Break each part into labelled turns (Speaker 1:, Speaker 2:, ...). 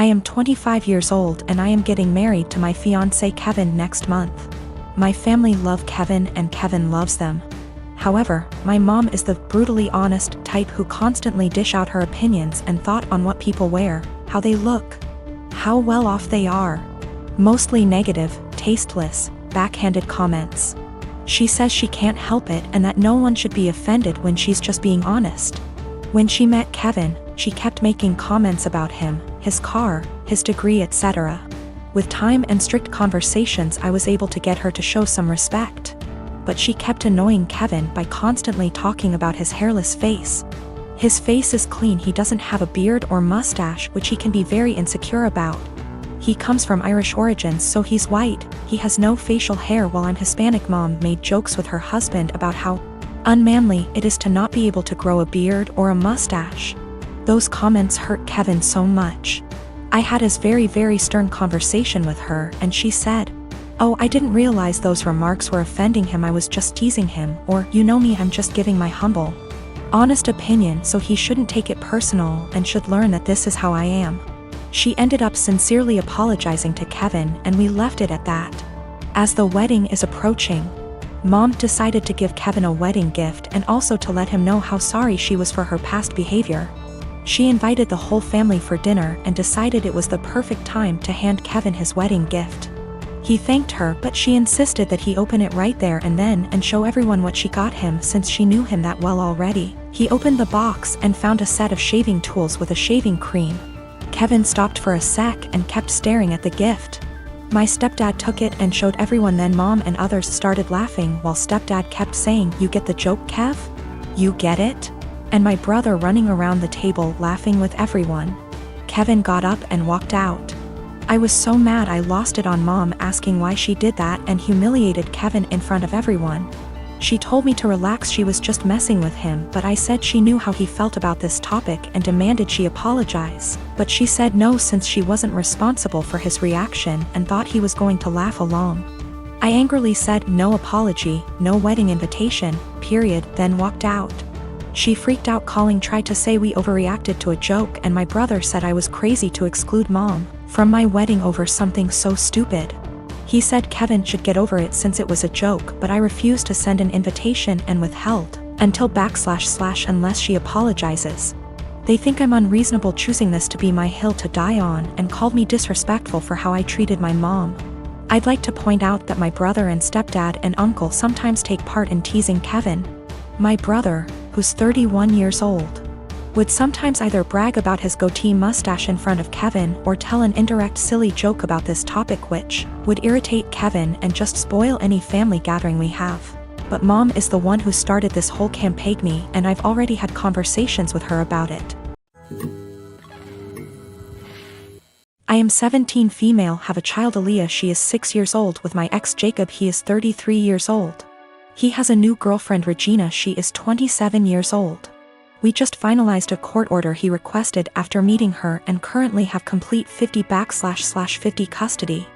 Speaker 1: I am 25 years old and I am getting married to my fiancé Kevin next month. My family love Kevin and Kevin loves them. However, my mom is the brutally honest type who constantly dish out her opinions and thought on what people wear, how they look, how well off they are. Mostly negative, tasteless, backhanded comments. She says she can't help it and that no one should be offended when she's just being honest. When she met Kevin, she kept making comments about him, his car, his degree, etc. With time and strict conversations, I was able to get her to show some respect. But she kept annoying Kevin by constantly talking about his hairless face. His face is clean, he doesn't have a beard or mustache, which he can be very insecure about. He comes from Irish origins, so he's white, he has no facial hair, while I'm Hispanic. Mom made jokes with her husband about how unmanly it is to not be able to grow a beard or a mustache. Those comments hurt Kevin so much. I had a very stern conversation with her and she said, "Oh, I didn't realize those remarks were offending him, I was just teasing him," or, "You know me, I'm just giving my humble, honest opinion, so he shouldn't take it personal and should learn that this is how I am." She ended up sincerely apologizing to Kevin and we left it at that. As the wedding is approaching, Mom decided to give Kevin a wedding gift and also to let him know how sorry she was for her past behavior. She invited the whole family for dinner and decided it was the perfect time to hand Kevin his wedding gift. He thanked her, but she insisted that he open it right there and then and show everyone what she got him since she knew him that well already. He opened the box and found a set of shaving tools with a shaving cream. Kevin stopped for a sec and kept staring at the gift. My stepdad took it and showed everyone, then Mom and others started laughing while stepdad kept saying, "You get the joke, Kev? You get it?" And my brother running around the table laughing with everyone. Kevin got up and walked out. I was so mad I lost it on Mom asking why she did that and humiliated Kevin in front of everyone. She told me to relax, she was just messing with him, but I said she knew how he felt about this topic and demanded she apologize. But she said no, since she wasn't responsible for his reaction and thought he was going to laugh along. I angrily said no apology, no wedding invitation, period, then walked out. She freaked out, tried to say we overreacted to a joke, and my brother said I was crazy to exclude Mom from my wedding over something so stupid. He said Kevin should get over it since it was a joke, but I refused to send an invitation and withheld until / unless she apologizes. They think I'm unreasonable choosing this to be my hill to die on and called me disrespectful for how I treated my mom. I'd like to point out that my brother and stepdad and uncle sometimes take part in teasing Kevin. My brother, who's 31 years old, would sometimes either brag about his goatee mustache in front of Kevin or tell an indirect silly joke about this topic, which would irritate Kevin and just spoil any family gathering we have. But Mom is the one who started this whole campaign, and I've already had conversations with her about it. I am 17, female, have a child, Aaliyah. She is 6 years old, with my ex Jacob. He is 33 years old. He has a new girlfriend, Regina. She is 27 years old. We just finalized a court order he requested after meeting her and currently have complete 50/50 custody.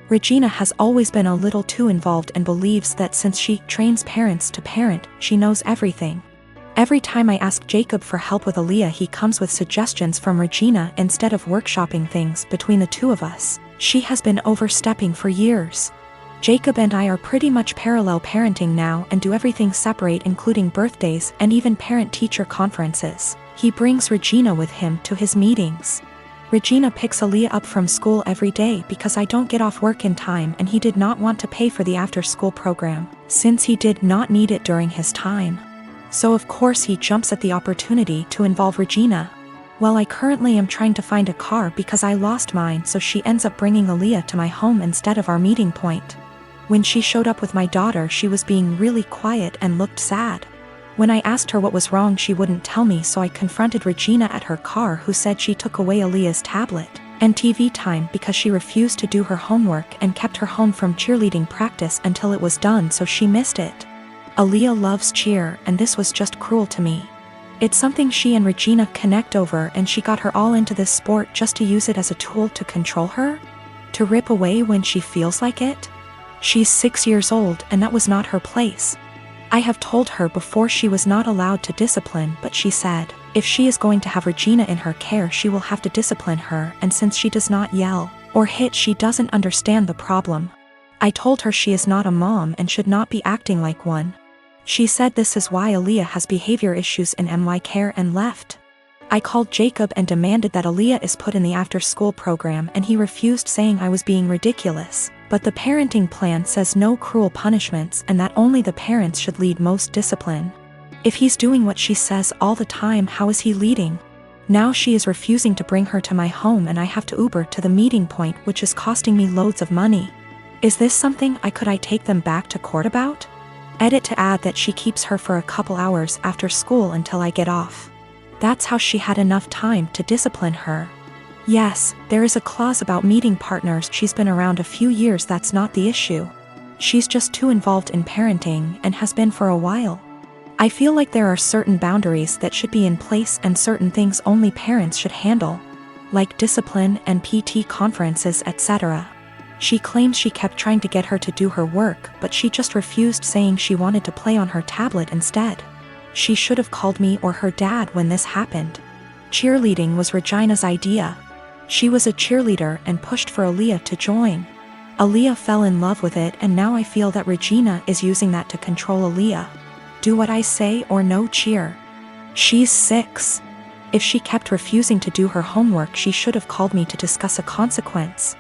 Speaker 1: Regina has always been a little too involved and believes that since she trains parents to parent, she knows everything. Every time I ask Jacob for help with Aaliyah, he comes with suggestions from Regina instead of workshopping things between the two of us. She has been overstepping for years. Jacob and I are pretty much parallel parenting now and do everything separate, including birthdays and even parent-teacher conferences. He brings Regina with him to his meetings. Regina picks Aaliyah up from school every day because I don't get off work in time, and he did not want to pay for the after-school program, since he did not need it during his time. So of course he jumps at the opportunity to involve Regina. Well, I currently am trying to find a car because I lost mine, so she ends up bringing Aaliyah to my home instead of our meeting point. When she showed up with my daughter, she was being really quiet and looked sad. When I asked her what was wrong, she wouldn't tell me, so I confronted Regina at her car, who said she took away Aaliyah's tablet and TV time because she refused to do her homework and kept her home from cheerleading practice until it was done, so she missed it. Aaliyah loves cheer, and this was just cruel to me. It's something she and Regina connect over, and she got her all into this sport just to use it as a tool to control her? To rip away when she feels like it? She's 6 years old, and that was not her place. I have told her before she was not allowed to discipline, but she said, if she is going to have Regina in her care she will have to discipline her, and since she does not yell or hit she doesn't understand the problem. I told her she is not a mom and should not be acting like one. She said this is why Aaliyah has behavior issues in MY care and left. I called Jacob and demanded that Aaliyah is put in the after-school program, and he refused, saying I was being ridiculous. But the parenting plan says no cruel punishments and that only the parents should lead most discipline. If he's doing what she says all the time, how is he leading? Now she is refusing to bring her to my home and I have to Uber to the meeting point, which is costing me loads of money. Is this something I take them back to court about? Edit to add that she keeps her for a couple hours after school until I get off. That's how she had enough time to discipline her. Yes, there is a clause about meeting partners. She's been around a few years, that's not the issue. She's just too involved in parenting and has been for a while. I feel like there are certain boundaries that should be in place and certain things only parents should handle, like discipline and PT conferences, etc. She claims she kept trying to get her to do her work, but she just refused, saying she wanted to play on her tablet instead. She should have called me or her dad when this happened. Cheerleading was Regina's idea. She was a cheerleader and pushed for Aaliyah to join. Aaliyah fell in love with it, and now I feel that Regina is using that to control Aaliyah. Do what I say or no cheer. She's 6. If she kept refusing to do her homework she should have called me to discuss a consequence.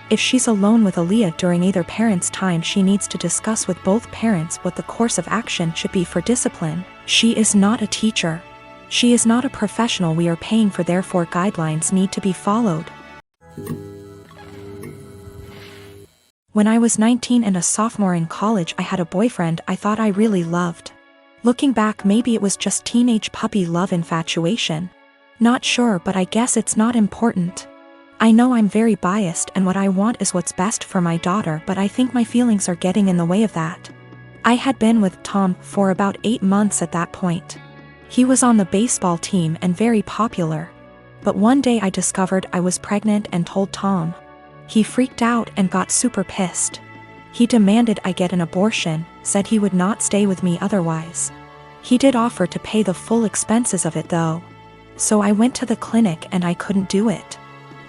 Speaker 1: If she's alone with Aaliyah during either parent's time she needs to discuss with both parents what the course of action should be for discipline. She is not a teacher. She is not a professional we are paying for, therefore guidelines need to be followed. When I was 19 and a sophomore in college I had a boyfriend I thought I really loved. Looking back maybe it was just teenage puppy love infatuation. Not sure, but I guess it's not important. I know I'm very biased and what I want is what's best for my daughter, but I think my feelings are getting in the way of that. I had been with Tom for about 8 months at that point. He was on the baseball team and very popular. But one day I discovered I was pregnant and told Tom. He freaked out and got super pissed. He demanded I get an abortion, said he would not stay with me otherwise. He did offer to pay the full expenses of it though. So I went to the clinic and I couldn't do it.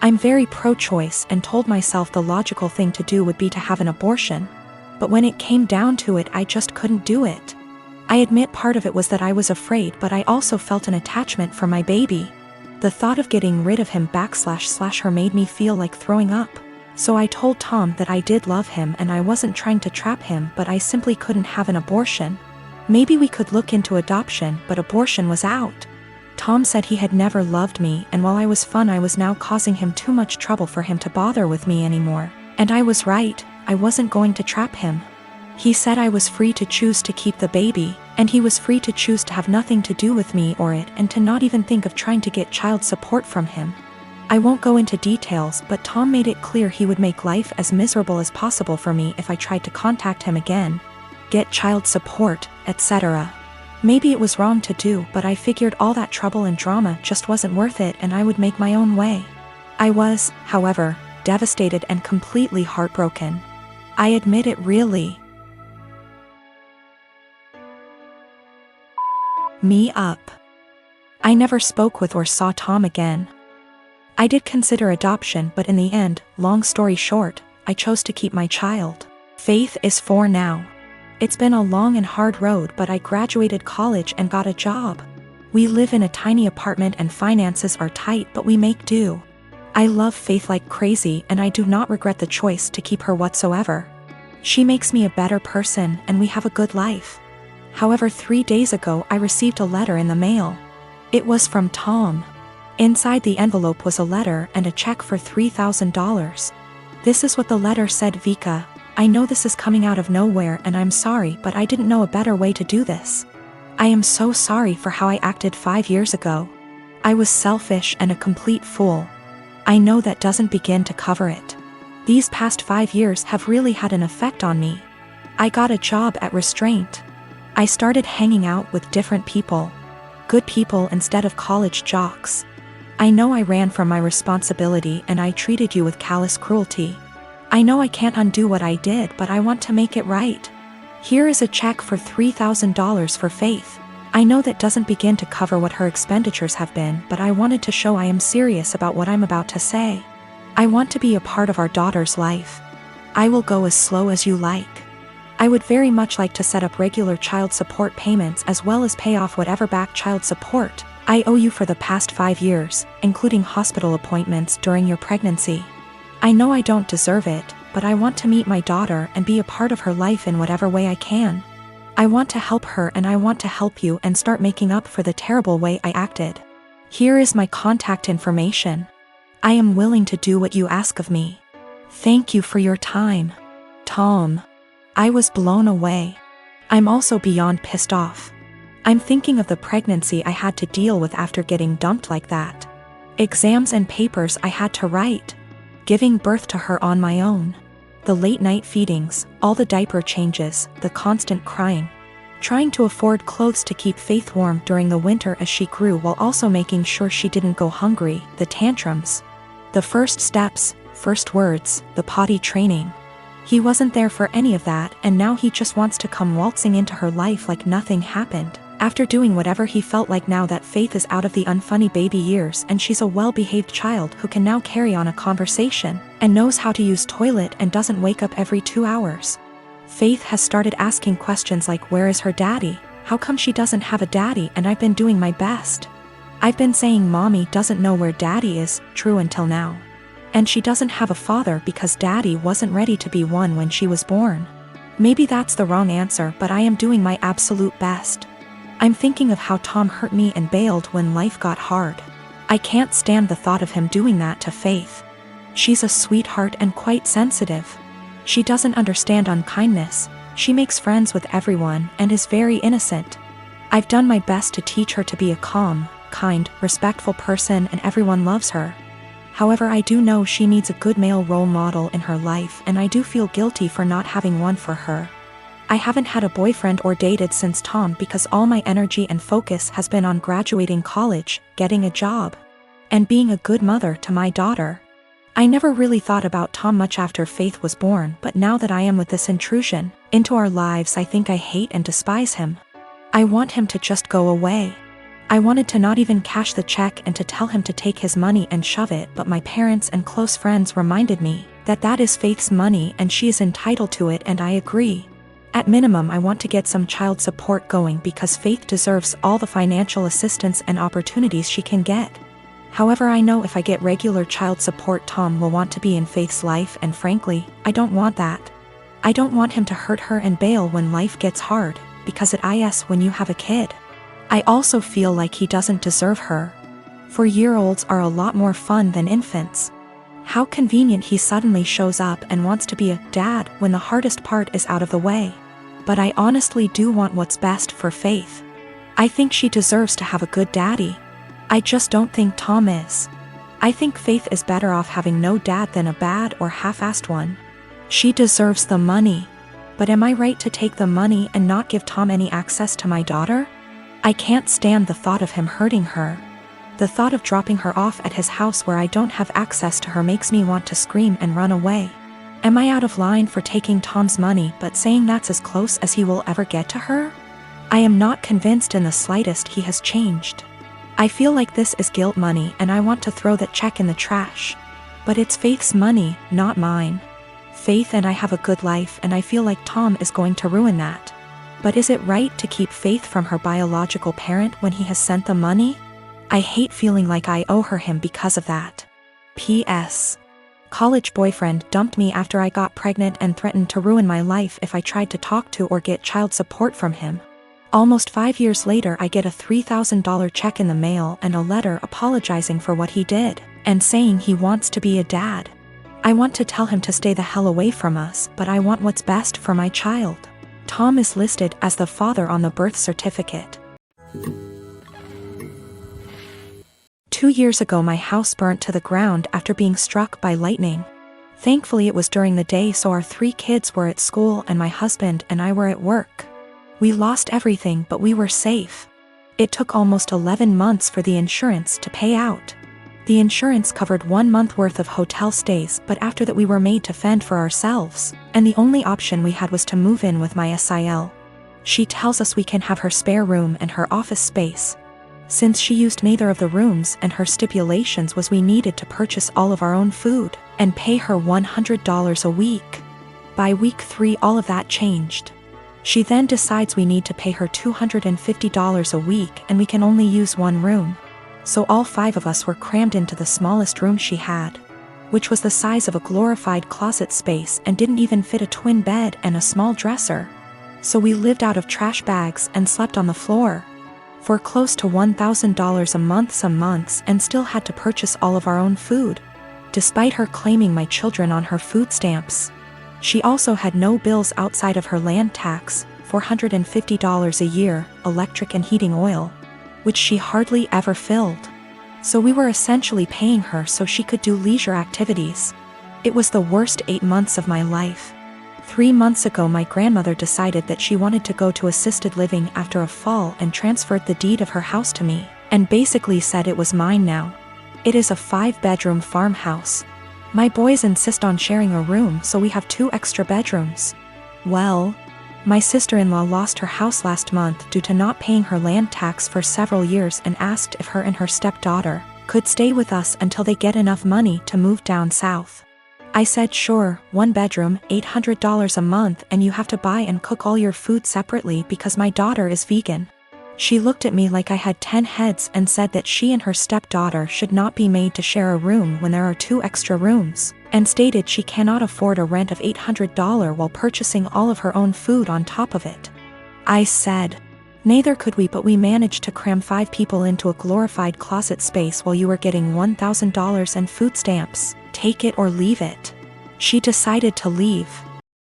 Speaker 1: I'm very pro-choice and told myself the logical thing to do would be to have an abortion. But when it came down to it I just couldn't do it. I admit part of it was that I was afraid, but I also felt an attachment for my baby. The thought of getting rid of him / her made me feel like throwing up. So I told Tom that I did love him and I wasn't trying to trap him, but I simply couldn't have an abortion. Maybe we could look into adoption, but abortion was out. Tom said he had never loved me, and while I was fun I was now causing him too much trouble for him to bother with me anymore. And I was right, I wasn't going to trap him. He said I was free to choose to keep the baby, and he was free to choose to have nothing to do with me or it, and to not even think of trying to get child support from him. I won't go into details, but Tom made it clear he would make life as miserable as possible for me if I tried to contact him again, get child support, etc. Maybe it was wrong to do, but I figured all that trouble and drama just wasn't worth it and I would make my own way. I was, however, devastated and completely heartbroken. I admit it really me up. I never spoke with or saw Tom again. I did consider adoption, but in the end, long story short, I chose to keep my child. Faith is 4 now. It's been a long and hard road, but I graduated college and got a job. We live in a tiny apartment and finances are tight, but we make do. I love Faith like crazy and I do not regret the choice to keep her whatsoever. She makes me a better person and we have a good life. However, 3 days ago I received a letter in the mail. It was from Tom. Inside the envelope was a letter and a check for $3,000. This is what the letter said: Vika, I know this is coming out of nowhere and I'm sorry, but I didn't know a better way to do this. I am so sorry for how I acted 5 years ago. I was selfish and a complete fool. I know that doesn't begin to cover it. These past 5 years have really had an effect on me. I got a job at Restraint. I started hanging out with different people. Good people instead of college jocks. I know I ran from my responsibility and I treated you with callous cruelty. I know I can't undo what I did, but I want to make it right. Here is a check for $3,000 for Faith. I know that doesn't begin to cover what her expenditures have been, but I wanted to show I am serious about what I'm about to say. I want to be a part of our daughter's life. I will go as slow as you like. I would very much like to set up regular child support payments as well as pay off whatever back child support I owe you for the past 5 years, including hospital appointments during your pregnancy. I know I don't deserve it, but I want to meet my daughter and be a part of her life in whatever way I can. I want to help her and I want to help you and start making up for the terrible way I acted. Here is my contact information. I am willing to do what you ask of me. Thank you for your time. Tom. I was blown away. I'm also beyond pissed off. I'm thinking of the pregnancy I had to deal with after getting dumped like that. Exams and papers I had to write. Giving birth to her on my own. The late night feedings, all the diaper changes, the constant crying. Trying to afford clothes to keep Faith warm during the winter as she grew while also making sure she didn't go hungry, the tantrums. The first steps, first words, the potty training. He wasn't there for any of that, and now he just wants to come waltzing into her life like nothing happened. After doing whatever he felt like now that Faith is out of the unfunny baby years and she's a well-behaved child who can now carry on a conversation and knows how to use toilet and doesn't wake up every 2 hours. Faith has started asking questions like, where is her daddy? How come she doesn't have a daddy? And I've been doing my best. I've been saying mommy doesn't know where daddy is, true until now. And she doesn't have a father because daddy wasn't ready to be one when she was born. Maybe that's the wrong answer, but I am doing my absolute best. I'm thinking of how Tom hurt me and bailed when life got hard. I can't stand the thought of him doing that to Faith. She's a sweetheart and quite sensitive. She doesn't understand unkindness. She makes friends with everyone and is very innocent. I've done my best to teach her to be a calm, kind, respectful person and everyone loves her. However, I do know she needs a good male role model in her life and I do feel guilty for not having one for her. I haven't had a boyfriend or dated since Tom because all my energy and focus has been on graduating college, getting a job, and being a good mother to my daughter. I never really thought about Tom much after Faith was born, but now that I am with this intrusion into our lives, I think I hate and despise him. I want him to just go away. I wanted to not even cash the check and to tell him to take his money and shove it, but my parents and close friends reminded me that that is Faith's money and she is entitled to it, and I agree. At minimum, I want to get some child support going because Faith deserves all the financial assistance and opportunities she can get. However, I know if I get regular child support, Tom will want to be in Faith's life, and frankly, I don't want that. I don't want him to hurt her and bail when life gets hard, because it is when you have a kid. I also feel like he doesn't deserve her. 4-year-olds are a lot more fun than infants. How convenient he suddenly shows up and wants to be a dad when the hardest part is out of the way. But I honestly do want what's best for Faith. I think she deserves to have a good daddy. I just don't think Tom is. I think Faith is better off having no dad than a bad or half-assed one. She deserves the money. But am I right to take the money and not give Tom any access to my daughter? I can't stand the thought of him hurting her. The thought of dropping her off at his house where I don't have access to her makes me want to scream and run away. Am I out of line for taking Tom's money but saying that's as close as he will ever get to her? I am not convinced in the slightest he has changed. I feel like this is guilt money and I want to throw that check in the trash. But it's Faith's money, not mine. Faith and I have a good life and I feel like Tom is going to ruin that. But is it right to keep Faith from her biological parent when he has sent the money? I hate feeling like I owe her him because of that. P.S. College boyfriend dumped me after I got pregnant and threatened to ruin my life if I tried to talk to or get child support from him. Almost 5 years later, I get a $3,000 check in the mail and a letter apologizing for what he did and saying he wants to be a dad. I want to tell him to stay the hell away from us, but I want what's best for my child. Tom is listed as the father on the birth certificate. 2 years ago, my house burnt to the ground after being struck by lightning. Thankfully, it was during the day, so our 3 kids were at school and my husband and I were at work. We lost everything, but we were safe. It took almost 11 months for the insurance to pay out. The insurance covered 1 month worth of hotel stays, but after that we were made to fend for ourselves, and the only option we had was to move in with my SIL. She tells us we can have her spare room and her office space, since she used neither of the rooms, and her stipulations was we needed to purchase all of our own food and pay her $100 a week. By week 3 all of that changed. She then decides we need to pay her $250 a week and we can only use 1 room. So all 5 of us were crammed into the smallest room she had, which was the size of a glorified closet space and didn't even fit a twin bed and a small dresser. So we lived out of trash bags and slept on the floor for close to $1,000 a month some months, and still had to purchase all of our own food, despite her claiming my children on her food stamps. She also had no bills outside of her land tax, $450 a year, electric and heating oil, which she hardly ever filled. So we were essentially paying her so she could do leisure activities. It was the worst 8 months of my life. 3 months ago my grandmother decided that she wanted to go to assisted living after a fall and transferred the deed of her house to me, and basically said it was mine now. It is a 5-bedroom farmhouse. My boys insist on sharing a room, so we have 2 extra bedrooms. Well, my sister-in-law lost her house last month due to not paying her land tax for several years and asked if her and her stepdaughter could stay with us until they get enough money to move down south. I said sure, 1 bedroom, $800 a month, and you have to buy and cook all your food separately because my daughter is vegan. She looked at me like I had 10 heads and said that she and her stepdaughter should not be made to share a room when there are 2 extra rooms, and stated she cannot afford a rent of $800 while purchasing all of her own food on top of it. I said, neither could we, but we managed to cram 5 people into a glorified closet space while you were getting $1,000 and food stamps. Take it or leave it. She decided to leave.